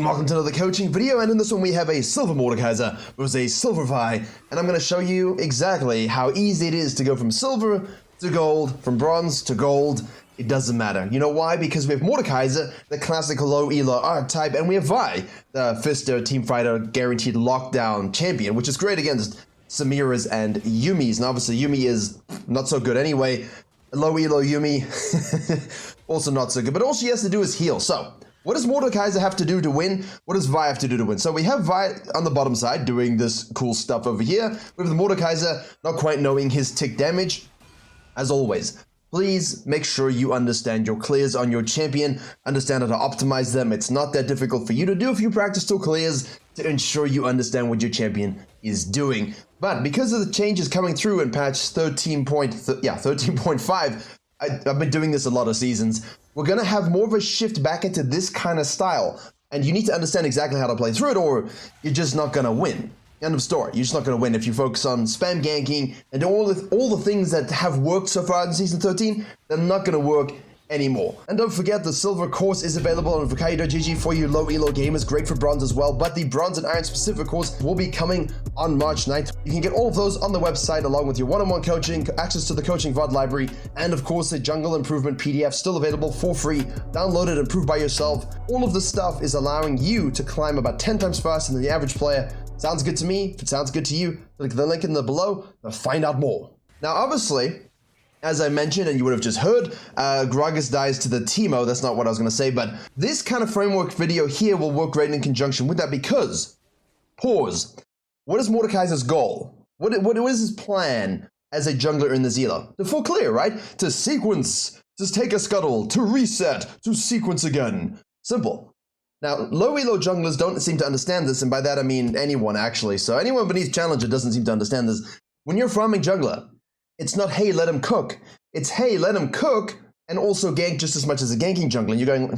and welcome to another coaching video, and in this one we have a silver Mordekaiser versus a silver Vi, and I'm going to show you exactly how easy it is to go from silver to gold, from bronze to gold. It doesn't matter. You know why? Because we have Mordekaiser, the classical low elo archetype, and we have Vi, the Fister teamfighter guaranteed lockdown champion, which is great against Samira's and Yumi's, and obviously Yumi is not so good anyway. Low elo Yumi, also not so good, but all she has to do is heal. So, what does Mordekaiser have to do to win? What does Vi have to do to win? So we have Vi on the bottom side doing this cool stuff over here. We have the Mordekaiser not quite knowing his tick damage. As always, please make sure you understand your clears on your champion, understand how to optimize them. It's not that difficult for you to do if you practice two clears to ensure you understand what your champion is doing. But because of the changes coming through in patch 13.5, I've been doing this a lot of seasons. We're going to have more of a shift back into this kind of style. And you need to understand exactly how to play through it, or you're just not going to win. End of story. You're just not going to win if you focus on spam ganking and all the things that have worked so far in Season 13. They're not going to work anymore. And don't forget, the silver course is available on virkayu.gg for you low elo gamers, great for bronze as well, but the bronze and iron specific course will be coming on March 9th. You can get all of those on the website along with your one-on-one coaching, access to the coaching VOD library, and of course a jungle improvement PDF still available for free. Download it and prove by yourself. All of this stuff is allowing you to climb about 10 times faster than the average player. Sounds good to me. If it sounds good to you, click the link in the below to find out more. Now obviously, as I mentioned, and you would have just heard, Gragas dies to the Teemo. That's not what I was going to say, but this kind of framework video here will work great in conjunction with that because, pause, what is Mordekaiser's goal? What is his plan as a jungler in the Elo? To full clear, right? To sequence, to take a scuttle, to reset, to sequence again. Simple. Now, low elo junglers don't seem to understand this, and by that I mean anyone actually. So anyone beneath Challenger doesn't seem to understand this. When you're farming jungler, it's not, hey, let him cook. It's, hey, let him cook and also gank just as much as a ganking jungler. And you're going,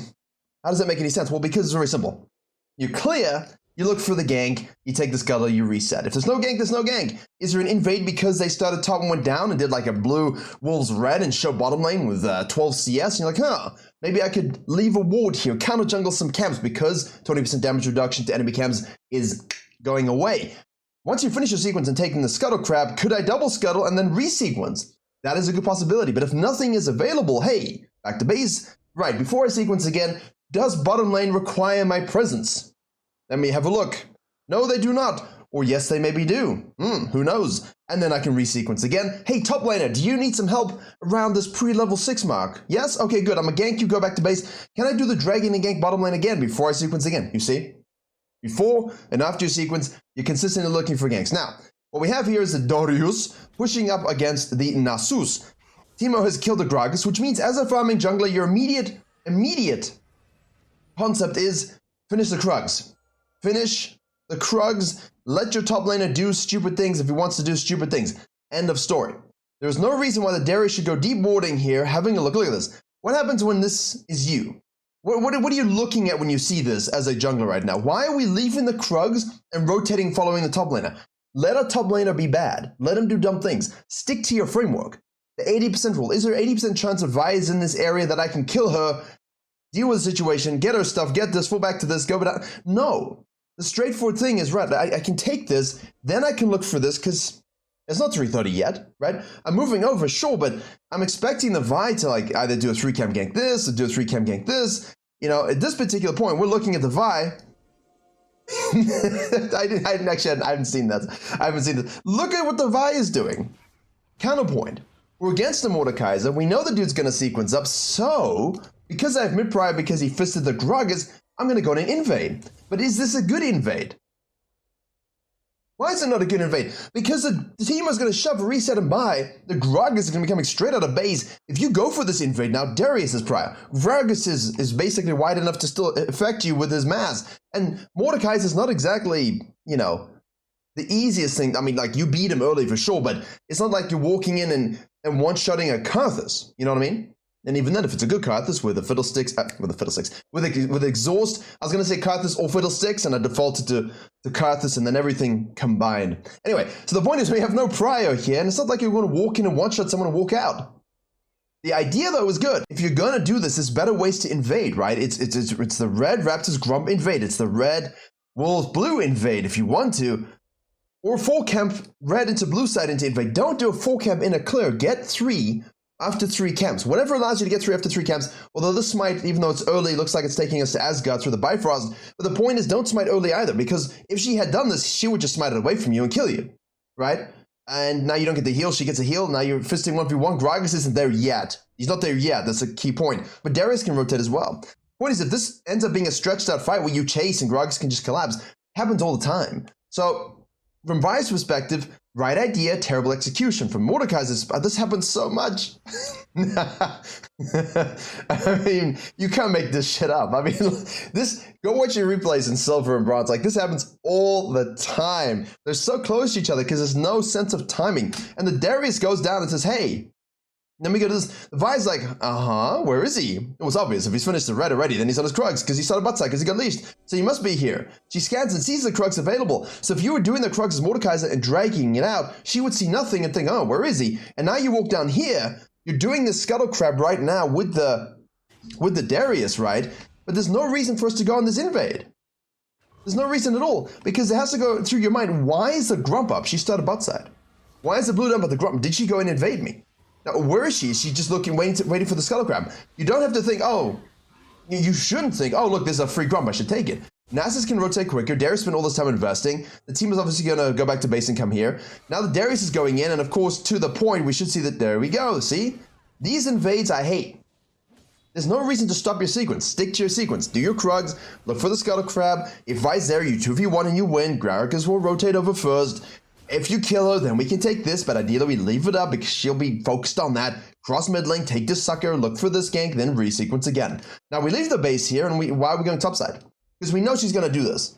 how does that make any sense? Well, because it's very simple. You clear, you look for the gank, you take the scuttle, you reset. If there's no gank, there's no gank. Is there an invade because they started top and went down and did like a blue wolves red and show bottom lane with 12 CS? And you're like, huh, maybe I could leave a ward here, counter jungle some camps because 20% damage reduction to enemy camps is going away. Once you finish your sequence and taking the scuttle crab, could I double scuttle and then resequence? That is a good possibility, but if nothing is available, hey, back to base. Right, before I sequence again, does bottom lane require my presence? Let me have a look. No, they do not. Or yes, they maybe do. Who knows? And then I can resequence again. Hey, top laner, do you need some help around this pre-level 6 mark? Yes? Okay, good. I'm gonna gank you, go back to base. Can I do the dragon and gank bottom lane again before I sequence again? You see? Before and after your sequence, you're consistently looking for ganks. Now, what we have here is the Darius pushing up against the Nasus. Teemo has killed the Gragas, which means as a farming jungler, your immediate concept is finish the Krugs. Finish the Krugs. Let your top laner do stupid things if he wants to do stupid things. End of story. There's no reason why the Darius should go deep warding here, having a look. Look at this. What happens when this is you? What are you looking at when you see this as a jungler right now? Why are we leaving the Krugs and rotating following the top laner? Let a top laner be bad. Let him do dumb things. Stick to your framework. The 80% rule. Is there 80% chance of Vi is in this area that I can kill her, deal with the situation, get her stuff, get this, fall back to this, go back? No. The straightforward thing is, right, I can take this, then I can look for this because it's not 330 yet, right? I'm moving over, sure, but I'm expecting the Vi to like either do a 3-cam gank this or do a 3-cam gank this. You know, at this particular point, we're looking at the Vi. I haven't seen that. I haven't seen this. Look at what the Vi is doing. Counterpoint. We're against the Mordekaiser. We know the dude's going to sequence up. So, because I have mid-prior because he fisted the Gragas, I'm going to go in and invade. But is this a good invade? Why is it not a good invade? Because the team is going to shove, reset, and buy. The Gragas is going to be coming straight out of base. If you go for this invade now, Darius is prior. Gragas is basically wide enough to still affect you with his mass. And Mordekaiser is not exactly, you know, the easiest thing. I mean, like, you beat him early for sure, but it's not like you're walking in and one-shotting a Karthus. You know what I mean? And even then, if it's a good Karthus with a fiddlesticks, with exhaust, I was going to say Karthus or fiddlesticks, and I defaulted to Karthus and then everything combined. Anyway, so the point is we have no prior here, and it's not like you're going to walk in and one-shot someone and walk out. The idea, though, is good. If you're gonna do this, there's better ways to invade, right? It's the red Raptors Grump invade. It's the red Wolves Blue invade if you want to. Or 4-camp red into blue side into invade. Don't do a 4-camp in a clear. Get 3 after 3 camps. Whatever allows you to get 3 after 3 camps. Although this smite, even though it's early, looks like it's taking us to Asgard through the Bifrost. But the point is, don't smite early either, because if she had done this, she would just smite it away from you and kill you, right? And now you don't get the heal. She gets a heal. Now you're fisting 1v1. Gragas isn't there yet. He's not there yet. That's a key point. But Darius can rotate as well. Point is, if this ends up being a stretched out fight where you chase and Gragas can just collapse, it happens all the time. So from Vi's perspective, right idea, terrible execution. From Mordekaiser's, this happens so much. I mean, you can't make this shit up. I mean, go watch your replays in silver and bronze. Like, this happens all the time. They're so close to each other because there's no sense of timing. And the Darius goes down and says, hey, then we go to this. The Vi's like, where is he? It was obvious. If he's finished the red already, then he's on his Krugs because he saw the butt side because he got leashed. So he must be here. She scans and sees the Krugs available. So if you were doing the Krugs as Mordekaiser and dragging it out, she would see nothing and think, oh, where is he? And now you walk down here. You're doing this Scuttle Crab right now with the Darius, right? But there's no reason for us to go on this invade. There's no reason at all because it has to go through your mind. Why is the Grump up? She started butt side. Why is the blue dump at the Grump? Did she go and invade me? Now, where is she? Is she just looking, waiting for the Scuttle Crab? You don't have to think, oh, you shouldn't think, oh, look, there's a free Grump, I should take it. Nasus can rotate quicker. Darius spent all this time investing. The team is obviously going to go back to base and come here. Now the Darius is going in, and of course, to the point, we should see that, there we go, see? These invades I hate. There's no reason to stop your sequence. Stick to your sequence. Do your Krugs, look for the Scuttle Crab. If Vi's there, you 2v1 and you win. Gragas will rotate over first. If you kill her, then we can take this, but ideally we leave it up because she'll be focused on that. Cross mid lane, take this sucker, look for this gank, then resequence again. Now we leave the base here, and why are we going topside? Because we know she's going to do this.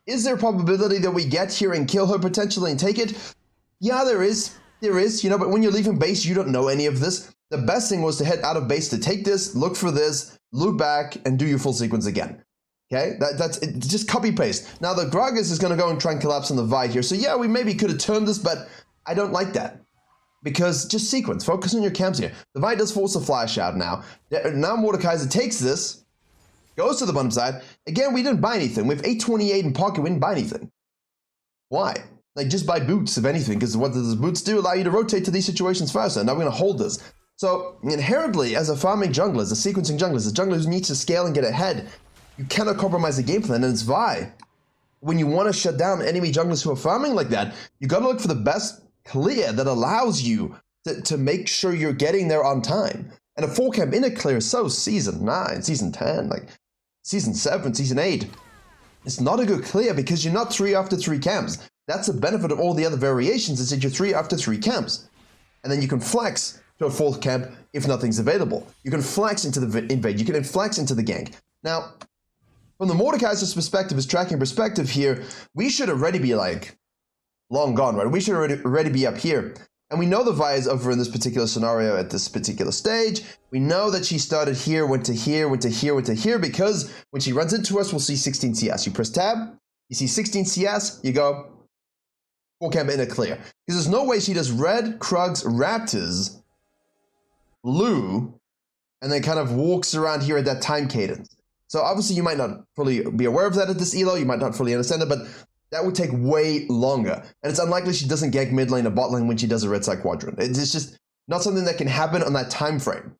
Is there a probability that we get here and kill her potentially and take it? Yeah, there is. There is, you know, but when you're leaving base, you don't know any of this. The best thing was to head out of base to take this, look for this, loop back, and do your full sequence again. Okay, that's it, just copy paste. Now the Gragas is going to go and try and collapse on the Vi here. So yeah, we maybe could have turned this, but I don't like that. Because just sequence, focus on your camps here. The Vi does force a flash out now. Now Mordekaiser takes this, goes to the bottom side. Again, we didn't buy anything. We have 828 in pocket, we didn't buy anything. Why? Like, just buy boots, if anything, because what does boots do? Allow you to rotate to these situations faster. Now we're going to hold this. So inherently, as a farming jungler, as a sequencing jungler, as a jungler who needs to scale and get ahead, you cannot compromise the game plan, and it's Vi. When you want to shut down enemy junglers who are farming like that, you got to look for the best clear that allows you to make sure you're getting there on time. And a 4-camp in a clear is so season 9, season 10, like season 7, season 8. It's not a good clear because you're not 3 after 3 camps. That's the benefit of all the other variations, is that you're 3 after 3 camps. And then you can flex to a 4th camp if nothing's available. You can flex into the invade. You can flex into the gank. Now, from the Mordekaiser's perspective, his tracking perspective here, we should already be like long gone, right? We should already be up here. And we know the Vi is over in this particular scenario at this particular stage. We know that she started here, went to here, went to here, went to here, because when she runs into us, we'll see 16 CS. You press tab, you see 16 CS, you go 4-camp in a clear. Because there's no way she does red, Krugs, Raptors, blue, and then kind of walks around here at that time cadence. So obviously you might not fully be aware of that at this elo, you might not fully understand it, but that would take way longer. And it's unlikely she doesn't gank mid lane or bot lane when she does a red side quadrant. It's just not something that can happen on that time frame.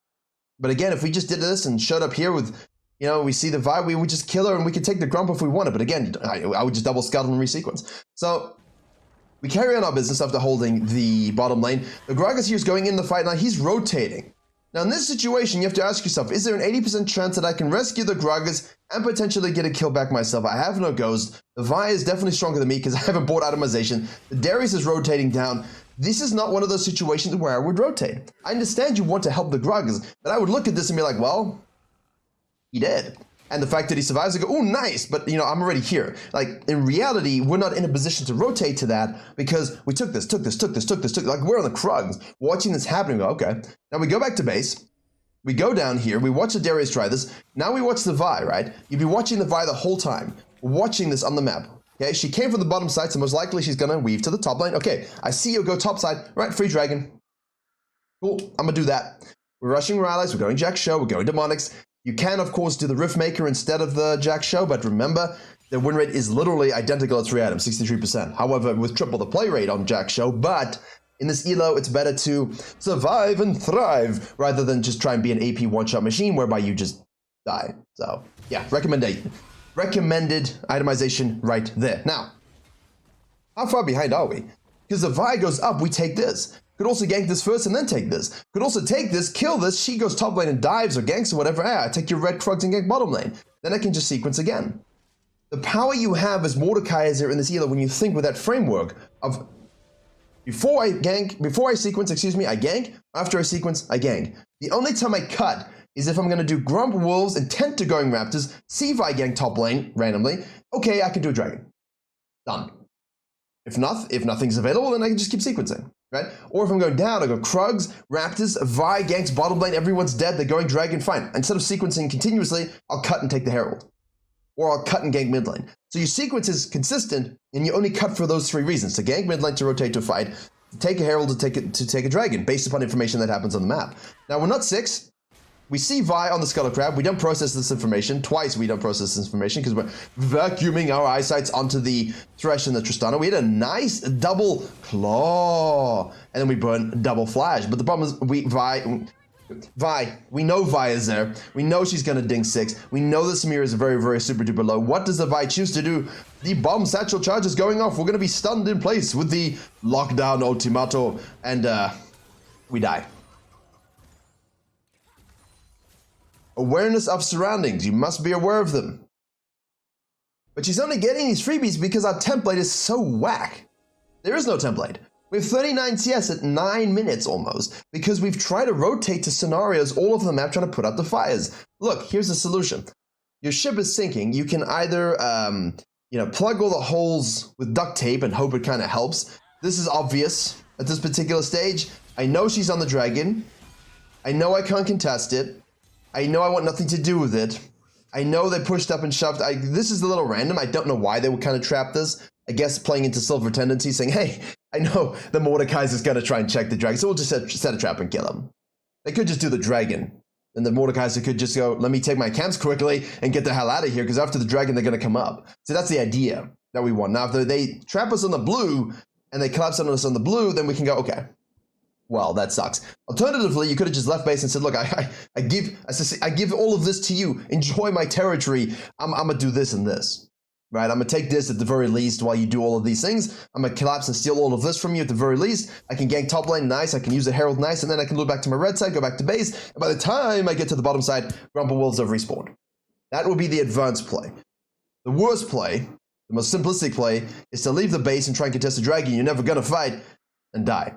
But again, if we just did this and showed up here with, you know, we see the Vi, we would just kill her and we could take the Grump if we wanted. But again, I would just double scuttle and resequence. So we carry on our business after holding the bottom lane. The Gragas here is going in the fight now. He's rotating. Now in this situation, you have to ask yourself, is there an 80% chance that I can rescue the Gragas and potentially get a kill back myself? I have no ghost. The Vi is definitely stronger than me because I haven't bought itemization. The Darius is rotating down. This is not one of those situations where I would rotate. I understand you want to help the Gragas, but I would look at this and be like, well, he did. And the fact that he survives, I go, oh, nice, but you know, I'm already here. Like, in reality, we're not in a position to rotate to that because we took this, like we're on the Krugs, watching this happening, we go, okay. Now we go back to base, we go down here, we watch the Darius try this, now we watch the Vi, right? You'd be watching the Vi the whole time, watching this on the map, okay? She came from the bottom side, so most likely she's gonna weave to the top lane. Okay, I see you go top side, right, free dragon. Cool, I'm gonna do that. We're rushing Rallies, we're going Jack Show, we're going Demonics. You can, of course, do the Rift Maker instead of the Jack Show, but remember, the win rate is literally identical at 3 items, 63%. However, with triple the play rate on Jack Show, but in this elo, it's better to survive and thrive rather than just try and be an AP one-shot machine whereby you just die. So, yeah, recommended itemization right there. Now, how far behind are we? Because if Vi goes up, we take this. Could also gank this first and then take this. Could also take this, kill this, she goes top lane and dives or ganks or whatever. I take your red Krugs and gank bottom lane. Then I can just sequence again. The power you have as Mordekaiser in this elo when you think with that framework of before I sequence, I gank. After I sequence, I gank. The only time I cut is if I'm going to do Grump Wolves, intent to going Raptors, see if I gank top lane randomly. Okay, I can do a Dragon. Done. If nothing's available, then I can just keep sequencing, right? Or if I'm going down, I go Krugs, Raptors, Vi, ganks, bottom lane, everyone's dead, they're going Dragon, fine. Instead of sequencing continuously, I'll cut and take the Herald. Or I'll cut and gank mid lane. So your sequence is consistent, and you only cut for those 3 reasons. To gank mid lane, to rotate to fight, to take a Herald, to take a Dragon, based upon information that happens on the map. Now, we're not 6. We see Vi on the Scuttle Crab. We don't process this information. Twice we don't process this information because we're vacuuming our eyesights onto the Thresh and the Tristana. We had a nice double claw, and then we burn double flash. But the problem is we know Vi is there. We know she's gonna ding 6. We know the Samir is very, very super duper low. What does the Vi choose to do? The bomb satchel charge is going off. We're gonna be stunned in place with the lockdown ultimato, and we die. Awareness of surroundings. You must be aware of them. But she's only getting these freebies because our template is so whack. There is no template. We have 39 CS at 9 minutes almost because we've tried to rotate to scenarios all over the map trying to put out the fires. Look, here's the solution. Your ship is sinking. You can either plug all the holes with duct tape and hope it kind of helps. This is obvious at this particular stage. I know she's on the Dragon. I know I can't contest it. I know I want nothing to do with it. I know they pushed up and shoved. This is a little random. I don't know why they would kind of trap this. I guess playing into Silver tendency, saying, hey, I know the Mordekaiser's going to try and check the Dragon, so we'll just set a trap and kill him. They could just do the Dragon. And the Mordekaiser could just go, let me take my camps quickly and get the hell out of here, because after the Dragon, they're going to come up. So that's the idea that we want. Now, if they trap us on the blue and they collapse on us on the blue, then we can go, okay. Well, that sucks. Alternatively, you could have just left base and said, look, I give all of this to you. Enjoy my territory. I'm going to do this and this, right? I'm going to take this at the very least while you do all of these things. I'm going to collapse and steal all of this from you at the very least. I can gank top lane, nice. I can use a Herald, nice. And then I can loop back to my red side, go back to base. And by the time I get to the bottom side, Grumple Wolves have respawned. That would be the advanced play. The worst play, the most simplistic play, is to leave the base and try and contest the Dragon you're never going to fight and die.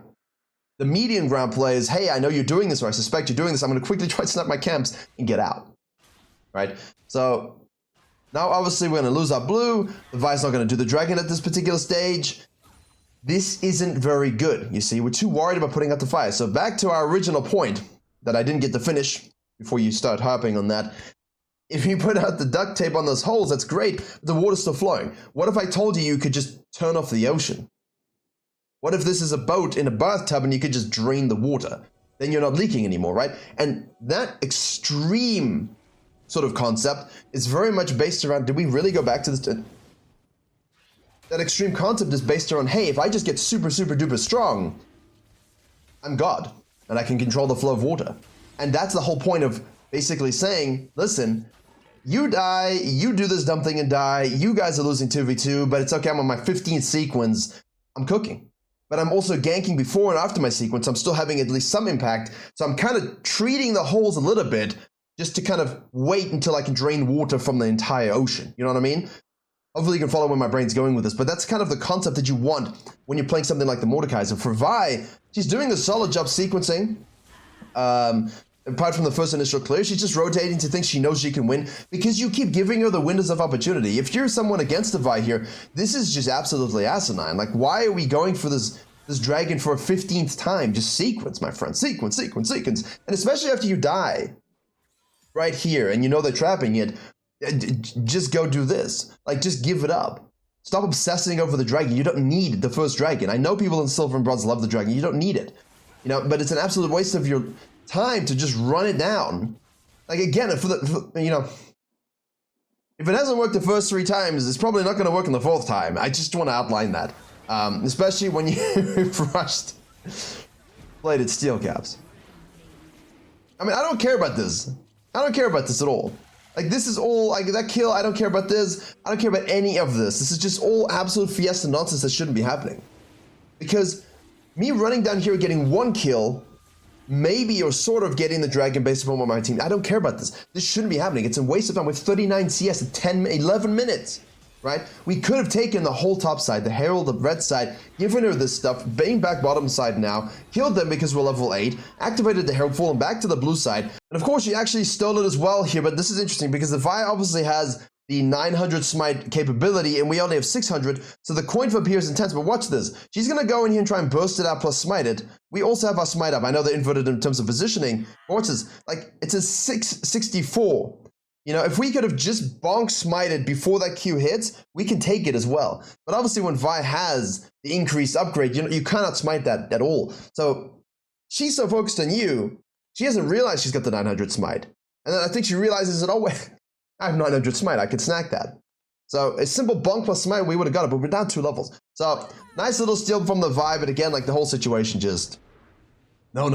The medium ground play is, hey, I know you're doing this, or I suspect you're doing this. I'm going to quickly try to snap my camps and get out, right? So now, obviously, we're going to lose our blue. The Vi's not going to do the Dragon at this particular stage. This isn't very good, you see. We're too worried about putting out the fire. So back to our original point that I didn't get to finish before you start harping on that. If you put out the duct tape on those holes, that's great, but the water's still flowing. What if I told you you could just turn off the ocean? What if this is a boat in a bathtub and you could just drain the water? Then you're not leaking anymore, right? And that extreme sort of concept is very much based around, did we really go back to this? That extreme concept is based around, hey, if I just get super, super duper strong, I'm God, and I can control the flow of water. And that's the whole point of basically saying, listen, you die, you do this dumb thing and die, you guys are losing 2v2, but it's okay, I'm on my 15th sequence, I'm cooking. But I'm also ganking before and after my sequence. I'm still having at least some impact. So I'm kind of treating the holes a little bit just to kind of wait until I can drain water from the entire ocean. You know what I mean? Hopefully you can follow where my brain's going with this. But that's kind of the concept that you want when you're playing something like the Mordekaiser. For Vi, she's doing a solid job sequencing. Apart from the first initial clear, she's just rotating to things she knows she can win because you keep giving her the windows of opportunity. If you're someone against the Vi here, this is just absolutely asinine. Like, why are we going for this Dragon for a 15th time? Just sequence, my friend. Sequence, sequence, sequence. And especially after you die right here and you know they're trapping it, just go do this. Like, just give it up. Stop obsessing over the Dragon. You don't need the first Dragon. I know people in Silver and Bronze love the Dragon. You don't need it. You know, but it's an absolute waste of your time to just run it down. Like, again, you know, if it hasn't worked the first 3 times, it's probably not going to work in the 4th time. I just want to outline that. Especially when you've rushed plated steel caps. I mean, I don't care about this. I don't care about this at all. Like, this is all, like, that kill, I don't care about this. I don't care about any of this. This is just all absolute fiesta nonsense that shouldn't be happening. Because me running down here getting 1 kill, maybe you're sort of getting the dragon based upon what my team, I don't care about this. This shouldn't be happening. It's a waste of time with 39 CS at 11 minutes. Right? We could have taken the whole top side, the Herald, the red side, given her this stuff, bang back bottom side now, killed them because we're level 8, activated the Herald, fallen back to the blue side, and of course she actually stole it as well here, but this is interesting because the Vi obviously has the 900 smite capability and we only have 600, so the coin flip here is intense, but watch this. She's going to go in here and try and burst it out plus smite it. We also have our smite up. I know they're inverted in terms of positioning, but watch this. Like, it's a 664. You know, if we could have just bonk smited before that Q hits, we can take it as well. But obviously when Vi has the increased upgrade, you know, you cannot smite that at all. So she's so focused on you, she hasn't realized she's got the 900 smite. And then I think she realizes that, oh wait, I have 900 smite, I can snack that. So a simple bonk plus smite, we would have got it, but we're down 2 levels. So nice little steal from the Vi, but again, like the whole situation just, no.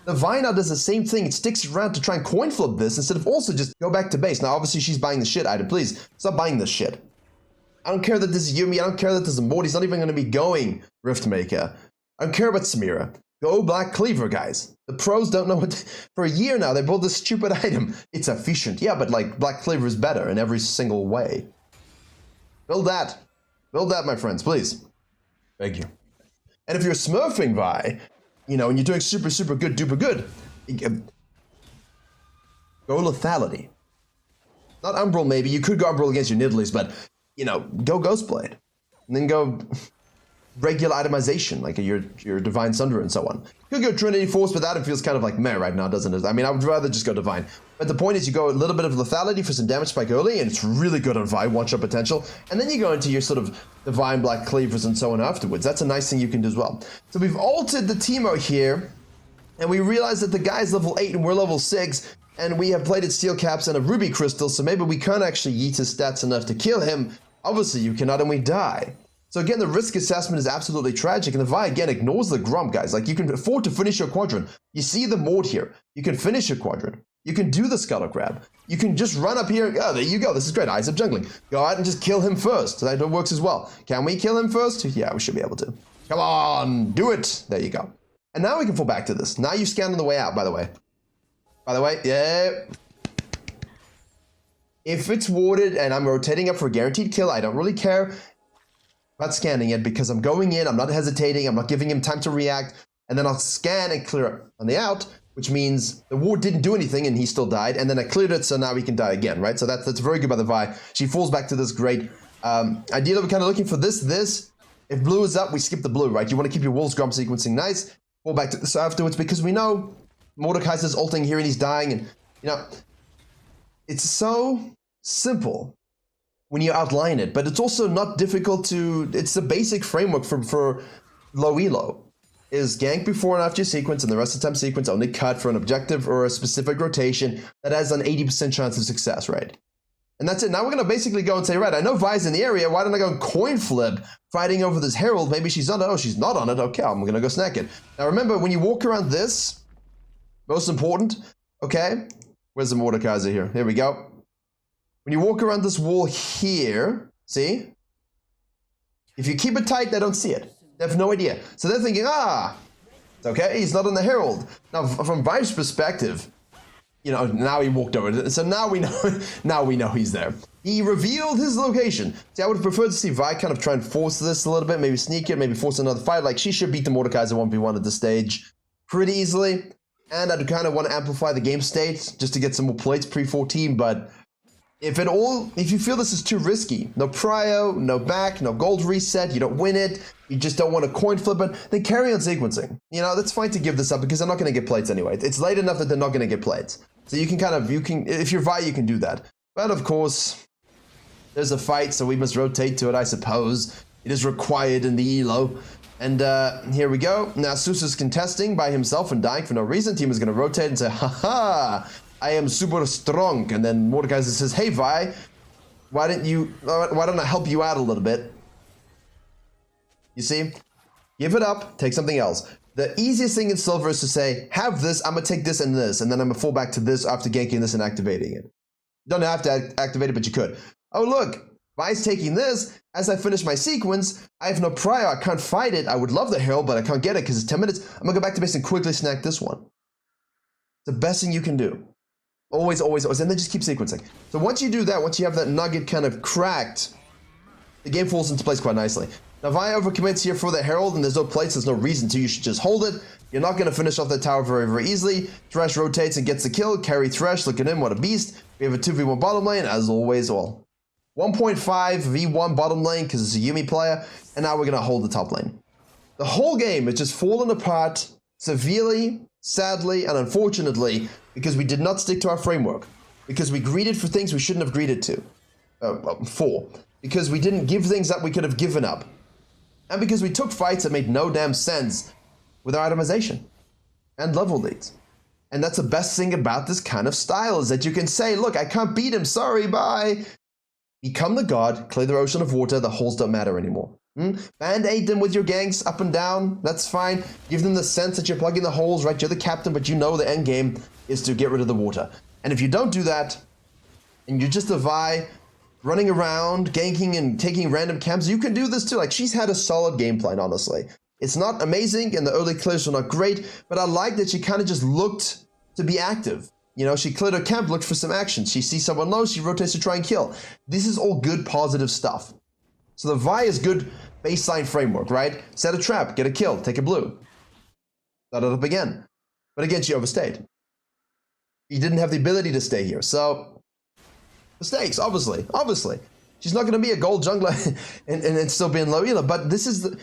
The Vi now does the same thing. It sticks around to try and coin flip this instead of also just go back to base. Now, obviously, she's buying the shit item. Please, stop buying this shit. I don't care that this is Yumi. I don't care that this is Mord. He's not even going to be going Riftmaker. I don't care about Samira. Go Black Cleaver, guys. The pros don't know what... For a year now, they built this stupid item. It's efficient. Yeah, but, like, Black Cleaver is better in every single way. Build that. Build that, my friends, please. Thank you. And if you're smurfing Vi... You know, and you're doing super, super good, duper good. Go lethality. Not Umbral, maybe. You could go Umbral against your Nidleys, but, you know, go Ghostblade. And then go regular itemization, like your Divine Sunder and so on. You could go Trinity Force, but that it feels kind of like meh right now, doesn't it? I mean, I would rather just go Divine. But the point is you go a little bit of lethality for some damage spike early, and it's really good on Vi, one-shot potential. And then you go into your sort of Divine Black Cleavers and so on afterwards. That's a nice thing you can do as well. So we've altered the Teemo here, and we realize that the guy's level 8 and we're level 6, and we have plated steel caps and a ruby crystal, so maybe we can't actually yeet his stats enough to kill him. Obviously, you cannot, and we die. So again, the risk assessment is absolutely tragic, and the Vi again ignores the Grump, guys. Like, you can afford to finish your quadrant. You see the Mord here. You can finish your quadrant. You can do the Scuttle Grab. You can just run up here. Oh, there you go. This is great. Eyes of jungling. Go out and just kill him first. That works as well. Can we kill him first? Yeah, we should be able to. Come on, do it. There you go. And now we can fall back to this. Now you scan on the way out, by the way. Yeah. If it's warded and I'm rotating up for a guaranteed kill, I don't really care about scanning it because I'm going in, I'm not hesitating, I'm not giving him time to react, and then I'll scan and clear on the out, which means the ward didn't do anything and he still died, and then I cleared it, so now he can die again, right? So that's very good by the Vi. She falls back to this great. Ideally, we're kind of looking for this. If blue is up, we skip the blue, right? You want to keep your Wolves Grump sequencing nice, fall back to this afterwards, because we know Mordekaiser's ulting here and he's dying, and, you know, it's so simple when you outline it, but it's also not difficult to, it's the basic framework for low elo. Is gank before and after your sequence, and the rest of the time sequence only cut for an objective or a specific rotation that has an 80% chance of success, right? And that's it. Now we're going to basically go and say, right, I know Vi's in the area, why don't I go and coin flip fighting over this Herald? Maybe she's on it. Oh, she's not on it. Okay, I'm going to go snack it. Now remember, when you walk around this, most important, okay? Where's the Mordekaiser here? Here we go. When you walk around this wall here, see? If you keep it tight, they don't see it. They have no idea. So they're thinking, it's okay, he's not on the Herald. Now, from Vi's perspective, you know, now he walked over. So now we know he's there. He revealed his location. See, I would have preferred to see Vi kind of try and force this a little bit, maybe sneak it, maybe force another fight. Like, she should beat the Mordekaiser 1v1 at this stage pretty easily. And I'd kind of want to amplify the game state just to get some more plates pre-14, but if you feel this is too risky, no prio, no back, no gold reset, you don't win it, you just don't want to coin flip it, then carry on sequencing. You know, that's fine to give this up because they're not going to get plates anyway. It's late enough that they're not going to get plates. So you can if you're Vi, you can do that. But of course, there's a fight, so we must rotate to it, I suppose. It is required in the elo. And here we go. Now Sus is contesting by himself and dying for no reason. Team is going to rotate and say, haha, I am super strong. And then Mordekaiser says, hey Vi, why don't I help you out a little bit? You see? Give it up, take something else. The easiest thing in silver is to say, have this, I'm gonna take this, and then I'm gonna fall back to this after ganking this and activating it. You don't have to activate it, but you could. Oh look, Vi's taking this. As I finish my sequence, I have no prior, I can't fight it. I would love the herald, but I can't get it because it's 10 minutes. I'm gonna go back to base and quickly snack this one. It's the best thing you can do. Always, always, always, and then just keep sequencing. So once you do that, once you have that nugget kind of cracked, the game falls into place quite nicely. Now, if I overcommits here for the herald and there's no plates, there's no reason to, you should just hold it. You're not going to finish off that tower very, very easily. Thresh rotates and gets the kill. Carry Thresh, look at him, what a beast. We have a 2v1 bottom lane, as always. Well, 1.5 v1 bottom lane because it's a Yuumi player, and now we're going to hold the top lane. The whole game is just fallen apart severely, sadly, and unfortunately, because we did not stick to our framework. Because we greeted for things we shouldn't have greeted to. Because we didn't give things that we could have given up. And because we took fights that made no damn sense with our itemization and level leads. And that's the best thing about this kind of style, is that you can say, look, I can't beat him, sorry, bye. Become the god, clear the ocean of water, the holes don't matter anymore. Band-aid them with your ganks up and down, that's fine. Give them the sense that you're plugging the holes, right? You're the captain, but you know the end game is to get rid of the water. And if you don't do that, and you're just a Vi running around, ganking and taking random camps, you can do this too. Like, she's had a solid game plan, honestly. It's not amazing, and the early clears were not great, but I like that she kind of just looked to be active. You know, she cleared her camp, looked for some action. She sees someone low, she rotates to try and kill. This is all good, positive stuff. So the Vi is good baseline framework, right? Set a trap, get a kill, take a blue. Start it up again. But again, she overstayed. She didn't have the ability to stay here, so mistakes, obviously. She's not going to be a gold jungler and still be in low elo, but this is the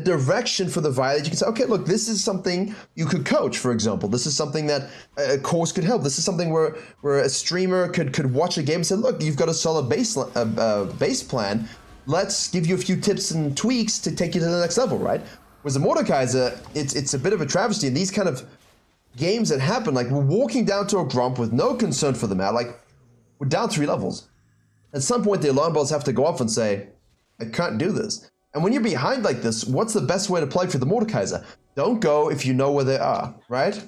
direction for the Vi that you can say, okay, look, this is something you could coach, for example. This is something that a course could help. This is something where a streamer could watch a game and say, look, you've got a solid base plan. Let's give you a few tips and tweaks to take you to the next level, right? Whereas the Mordekaiser, it's a bit of a travesty. And these kind of games that happen, like we're walking down to a grump with no concern for the map, like we're down 3 levels. At some point, the alarm bells have to go off and say, I can't do this. And when you're behind like this, what's the best way to play for the Mordekaiser? Don't go if you know where they are, right?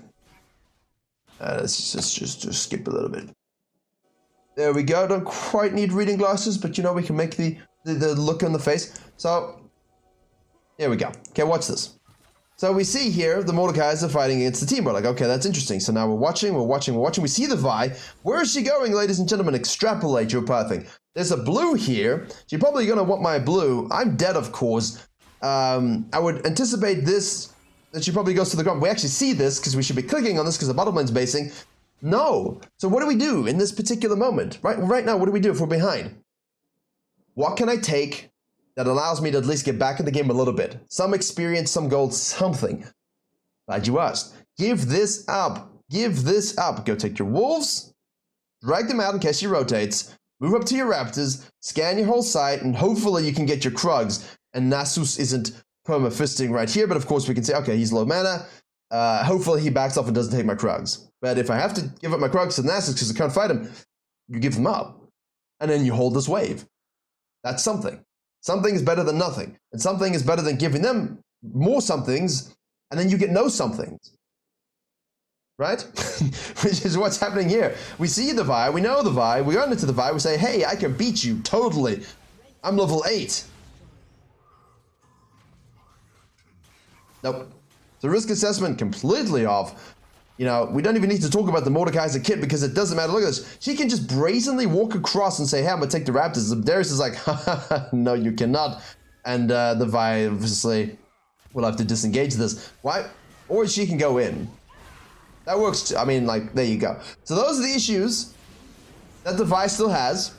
Let's just skip a little bit. There we go. Don't quite need reading glasses, but you know, we can make the look on the face. So, here we go. Okay, watch this. So we see here the Mordekaiser fighting against the team. We're like, okay, that's interesting. So now we're watching. We see the Vi. Where is she going, ladies and gentlemen? Extrapolate your pathing. There's a blue here. She's probably going to want my blue. I'm dead, of course. I would anticipate this, that she probably goes to the ground. We actually see this because we should be clicking on this because the bottom lane's basing. No. So what do we do in this particular moment? Right now, what do we do if we're behind? What can I take that allows me to at least get back in the game a little bit? Some experience, some gold, something. Glad you asked. Give this up. Give this up. Go take your wolves, drag them out in case she rotates, move up to your raptors, scan your whole site, and hopefully you can get your Krugs. And Nasus isn't perma-fisting right here, but of course we can say, okay, he's low mana. Hopefully he backs off and doesn't take my Krugs. But if I have to give up my Krugs to Nasus because I can't fight him, you give them up. And then you hold this wave. That's something. Something is better than nothing. And something is better than giving them more somethings, and then you get no somethings. Right? Which is what's happening here. We see the Vi, we know the Vi, we run into the Vi, we say, hey, I can beat you, totally. I'm level 8. Nope. The risk assessment completely off. You know, we don't even need to talk about the Mordekaiser kit because it doesn't matter. Look at this. She can just brazenly walk across and say, hey, I'm going to take the Raptors. Darius is like, no, you cannot. And the Vi obviously will have to disengage this. Why? Or she can go in. That works too. I mean, like, there you go. So those are the issues that the Vi still has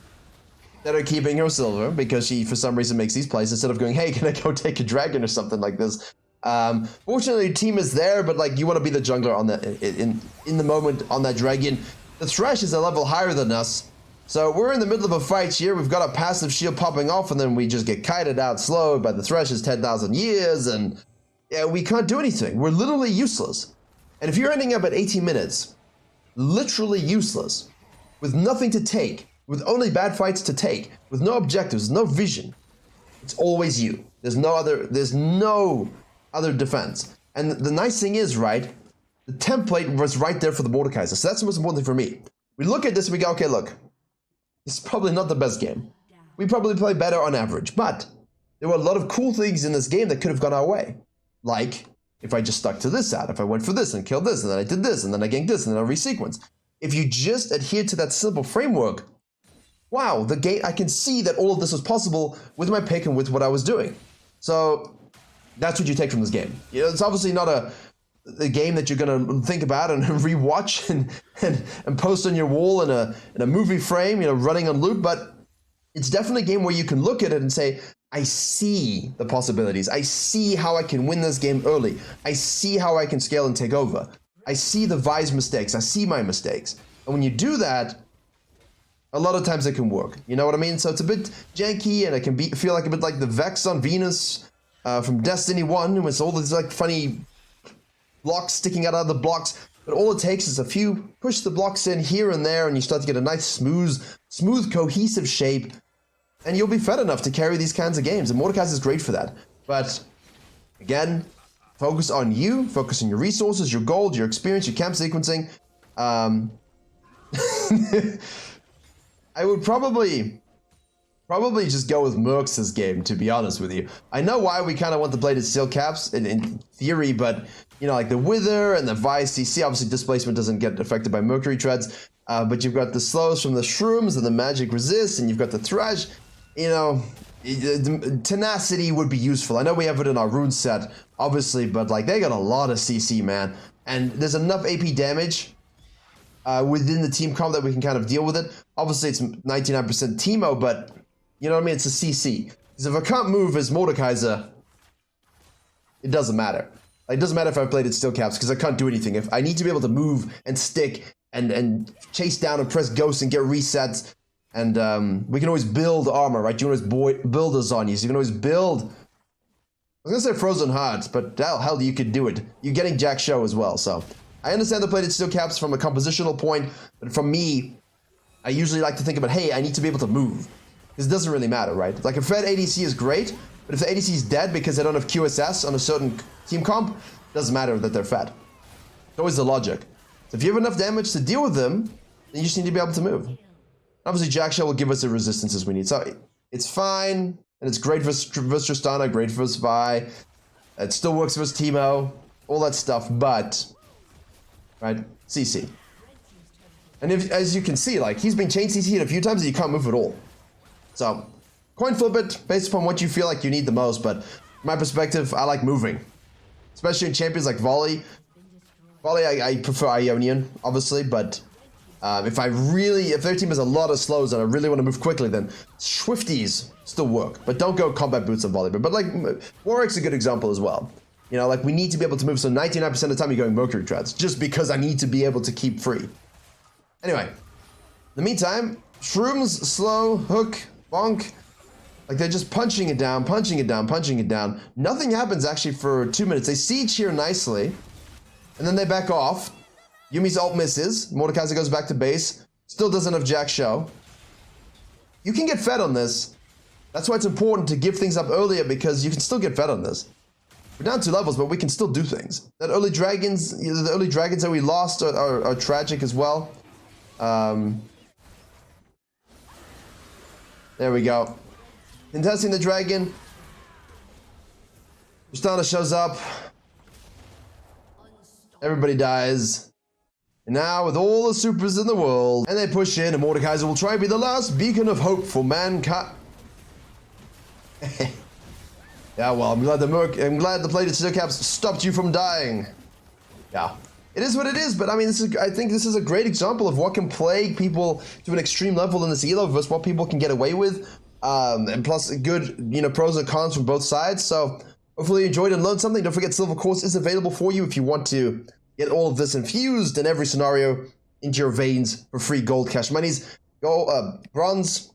that are keeping her silver because she, for some reason, makes these plays instead of going, hey, can I go take a dragon or something like this? Fortunately, team is there, but like you want to be the jungler on that in the moment on that dragon. The Thresh is a level higher than us, So we're in the middle of a fight here. We've got a passive shield popping off, and then we just get kited out slow by the Thresh's 10,000 years, and yeah, we can't do anything. We're literally useless. And if you're ending up at 18 minutes, literally useless, with nothing to take, with only bad fights to take, with no objectives, no vision, it's always you. There's no other defense. And the nice thing is, right, the template was right there for the Mordekaiser. So that's the most important thing for me. We look at this and we go, okay, look, it's probably not the best game. We probably play better on average, but there were a lot of cool things in this game that could have gone our way. Like, if I just stuck to this out, if I went for this and killed this, and then I did this, and then I ganked this, and then I resequenced. If you just adhere to that simple framework, wow, the game, I can see that all of this was possible with my pick and with what I was doing. So that's what you take from this game. You know, it's obviously not a game that you're gonna think about and rewatch and post on your wall in a movie frame, you know, running on loop, but it's definitely a game where you can look at it and say, I see the possibilities. I see how I can win this game early. I see how I can scale and take over. I see the Vi's mistakes. I see my mistakes. And when you do that, a lot of times it can work. You know what I mean? So it's a bit janky, and it can feel like a bit like the Vex on Venus from Destiny 1, with all these like funny blocks sticking out of the blocks. But all it takes is a few push the blocks in here and there, and you start to get a nice smooth cohesive shape. And you'll be fed enough to carry these kinds of games. And Mordekaiser is great for that. But, again, focus on you. Focus on your resources, your gold, your experience, your camp sequencing. I would probably just go with Mercs' game, to be honest with you. I know why we kind of want the bladed steel caps in theory, but, you know, like the Wither and the Vi CC, obviously displacement doesn't get affected by Mercury Treads. But you've got the slows from the Shrooms and the Magic Resist, and you've got the Thresh. You know, tenacity would be useful. I know we have it in our rune set, obviously, but like they got a lot of CC, man. And there's enough AP damage within the team comp that we can kind of deal with it. Obviously, it's 99% Teemo, but you know what I mean? It's a CC. Because if I can't move as Mordekaiser, it doesn't matter. Like, it doesn't matter if I've played it steel caps, because I can't do anything. If I need to be able to move and stick and chase down and press ghosts and get resets. And we can always build armor, right? You can always build a Zonyas. You can always build... I was going to say Frozen Hearts, but hell, you could do it. You're getting Jack Show as well, so... I understand the plated steel caps from a compositional point, but from me, I usually like to think about, hey, I need to be able to move. Because it doesn't really matter, right? Like, a fed ADC is great, but if the ADC is dead because they don't have QSS on a certain team comp, it doesn't matter that they're fed. It's always the logic. So if you have enough damage to deal with them, then you just need to be able to move. Obviously, Jack Shell will give us the resistances we need. So it's fine, and it's great versus Tristana, great versus Vi. It still works versus Teemo, all that stuff, but, right, CC. And if, as you can see, like, he's been chain CC'd a few times and you can't move at all. So, coin flip it based upon what you feel like you need the most, but from my perspective, I like moving. Especially in champions like Volley. Volley, I prefer Ionian, obviously, but if their team has a lot of slows and I really want to move quickly, then Swifties still work. But don't go combat boots on Volley. But like, Warwick's a good example as well. You know, like, we need to be able to move, so 99% of the time you're going Mercury Treads, just because I need to be able to keep free. Anyway, in the meantime, Shrooms, slow, hook, bonk. Like, they're just punching it down, punching it down, punching it down. Nothing happens, actually, for 2 minutes. They siege here nicely, and then they back off. Yumi's ult misses. Mordekaiser goes back to base. Still doesn't have Jack Show. You can get fed on this. That's why it's important to give things up earlier, because you can still get fed on this. We're down 2 levels, but we can still do things. The early dragons that we lost are tragic as well. There we go. Contesting the dragon. Tristana shows up. Everybody dies. And now, with all the supers in the world, and they push in, and Mordekaiser will try and be the last beacon of hope for mankind. Yeah, well, I'm glad the plated steel caps stopped you from dying. Yeah. It is what it is, but I mean, I think this is a great example of what can plague people to an extreme level in this elo versus what people can get away with. And plus, good, you know, pros and cons from both sides. So, hopefully you enjoyed and learned something. Don't forget, Silver Course is available for you if you want to get all of this infused in every scenario into your veins for free gold cash monies. Bronze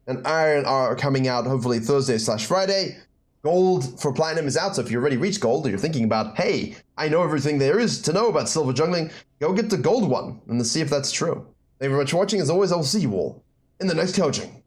and Iron are coming out hopefully Thursday/Friday. Gold for Platinum is out, so if you already reached Gold or you're thinking about, hey, I know everything there is to know about Silver Jungling, go get the Gold one and see if that's true. Thank you very much for watching. As always, I will see you all in the next coaching.